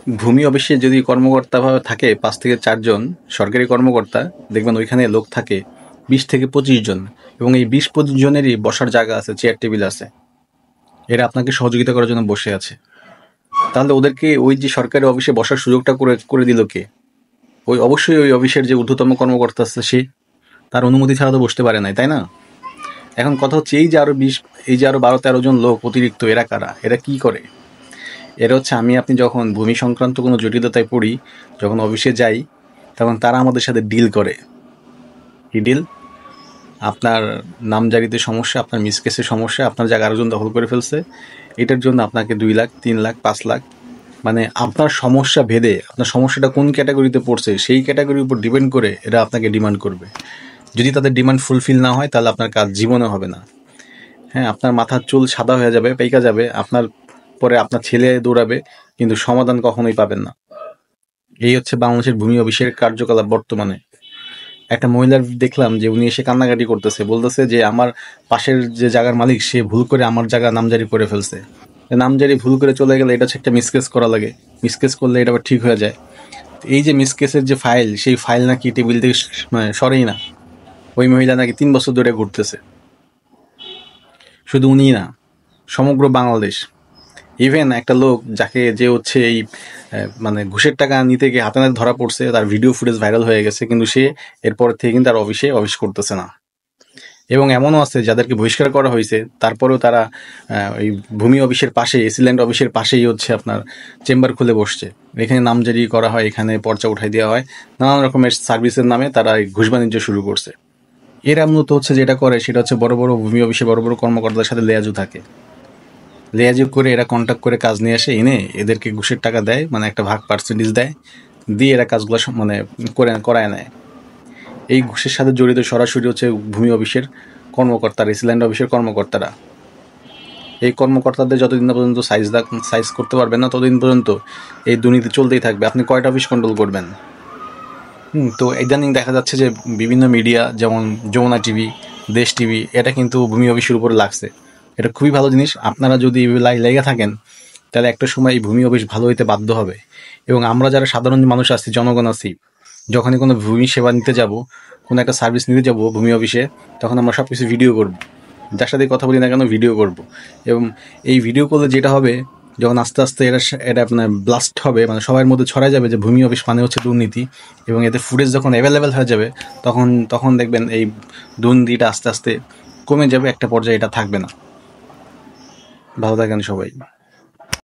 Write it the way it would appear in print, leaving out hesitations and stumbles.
ভূমি অফিসে যদি কর্মকর্তা থাকে 5 থেকে 4 জন সরকারি কর্মকর্তা, দেখবেন ওইখানে লোক থাকে 20 থেকে 25 জন, এবং এই 20-25 জনেরই বসার জায়গা আছে, চেয়ার টেবিল আছে। এরা আপনাকে সহযোগিতা করার জন্য বসে আছে। তাহলে ওদেরকে ওই যে সরকারি অফিসে বসার সুযোগটা করে দিল কে? অবশ্যই ওই অফিসের যে ঊর্ধ্বতম কর্মকর্তা আছে সে, তার অনুমতি ছাড়া তো বসতে পারে নাই, তাই না? এখন কথা হচ্ছে এই যে আরো 12-13 জন লোক অতিরিক্ত, এরা কারা? এরা কি করে? এরা হচ্ছে আপনি যখন ভূমি সংক্রান্ত কোনো জটিলতায় পড়ি, যখন অফিসে যাই, তখন তারা আমাদের সাথে ডিল করে। কি ডিল? আপনার নামজারিতে সমস্যা, আপনার মিসকেসের সমস্যা, আপনার জায়গা আরেকজন দখল করে ফেলছে, এটার জন্য আপনাকে 2 লাখ, 3 লাখ, 5 লাখ, মানে আপনার সমস্যা ভেদে, আপনার সমস্যাটা কোন ক্যাটাগরিতে পড়ছে সেই ক্যাটাগরির উপর ডিপেন্ড করে এরা আপনাকে ডিমান্ড করবে। যদি তাদের ডিমান্ড ফুলফিল না হয়, তাহলে আপনার কাজ জীবনে হবে না। হ্যাঁ, আপনার মাথার চুল সাদা হয়ে যাবে, পেকে যাবে, পরে আপনার ছেলে দৌড়াবে, কিন্তু সমাধান কখনোই পাবেন না। এই হচ্ছে বাংলাদেশের ভূমি অফিসের কার্যকলাপ বর্তমানে। একটা মহিলার দেখলাম যে উনি এসে কান্নাকাটি করতেছে, বলতেছে যে আমার পাশের যে জায়গার মালিক সে ভুল করে আমার জায়গা নামজারি করে ফেলছে। নামজারি ভুল করে চলে গেলে এটা হচ্ছে একটা মিসকেস করা লাগে, মিসকেস করলে এটা আবার ঠিক হয়ে যায়। এই যে মিসকেসের যে ফাইল, সেই ফাইল নাকি টেবিল থেকে সরেই না। ওই মহিলা নাকি 3 বছর ধরে ঘুরতেছে। শুধু উনিই না, সমগ্র বাংলাদেশ। ইভেন একটা লোক যাকে যে হচ্ছে এই মানে ঘুষের টাকা নিতে গিয়ে হাতে নাতে ধরা পড়ছে, তার ভিডিও ফুটেজ ভাইরাল হয়ে গেছে, কিন্তু সে এরপর থেকে কিন্তু তার অফিস করতেছে না। এবং এমনও আছে যাদেরকে বহিষ্কার করা হয়েছে, তারপরেও তারা ওই ভূমি অফিসের পাশে, এসিল্যান্ড অফিসের পাশেই হচ্ছে আপনার চেম্বার খুলে বসছে। এখানে নামজারি করা হয়, এখানে পর্চা উঠাই দেওয়া হয়, নানান রকমের সার্ভিসের নামে তারা ঘুষ বাণিজ্য শুরু করছে। এরা মূলত হচ্ছে যেটা করে সেটা হচ্ছে বড় বড় ভূমি অফিসে বড় বড় কর্মকর্তাদের সাথে লেয়াজু থাকে। লেয়াজু করে এরা কন্ট্যাক্ট করে কাজ নিয়ে আসে, এনে এদেরকে ঘুষের টাকা দেয়, মানে একটা ভাগ পার্সেন্টেজ দেয়, দিয়ে এরা কাজগুলো মানে করায় নেয়। এই ঘুষের সাথে জড়িত সরাসরি হচ্ছে ভূমি অফিসের কর্মকর্তারা, এসিল্যান্ড অফিসের কর্মকর্তারা। এই কর্মকর্তাদের যতদিন না পর্যন্ত সাইজ করতে পারবেন না, ততদিন পর্যন্ত এই দুর্নীতি চলতেই থাকবে। আপনি কয়টা অফিস কন্ট্রোল করবেন? তো ইদানিং দেখা যাচ্ছে যে বিভিন্ন মিডিয়া, যেমন যমুনা টিভি, দেশ টিভি, এটা কিন্তু ভূমি অফিসের উপরে লাগছে। এটা খুবই ভালো জিনিস। আপনারা যদি লেগে থাকেন, তাহলে একটা সময় এই ভূমি অফিস ভালো হইতে বাধ্য হবে। এবং আমরা যারা সাধারণ মানুষ আছি, জনগণ আছি, যখনই কোনো ভূমি সেবা নিতে যাব, কোনো একটা সার্ভিস নিতে যাব ভূমি অফিসে, তখন আমরা সব কিছু ভিডিও করব, যার সাথে কথা বলি না কেন ভিডিও করব। এবং এই ভিডিও করলে যেটা হবে, যখন আস্তে আস্তে এটা আপনার ব্লাস্ট হবে, মানে সবার মধ্যে ছড়ায় যাবে যে ভূমি অফিস মানে হচ্ছে দুর্নীতি, এবং এতে ফুটেজ যখন অ্যাভেলেবেল হয়ে যাবে, তখন দেখবেন এই দুর্নীতিটা আস্তে আস্তে কমে যাবে, একটা পর্যায়ে এটা থাকবে না। ভালো থাকেন সবাই।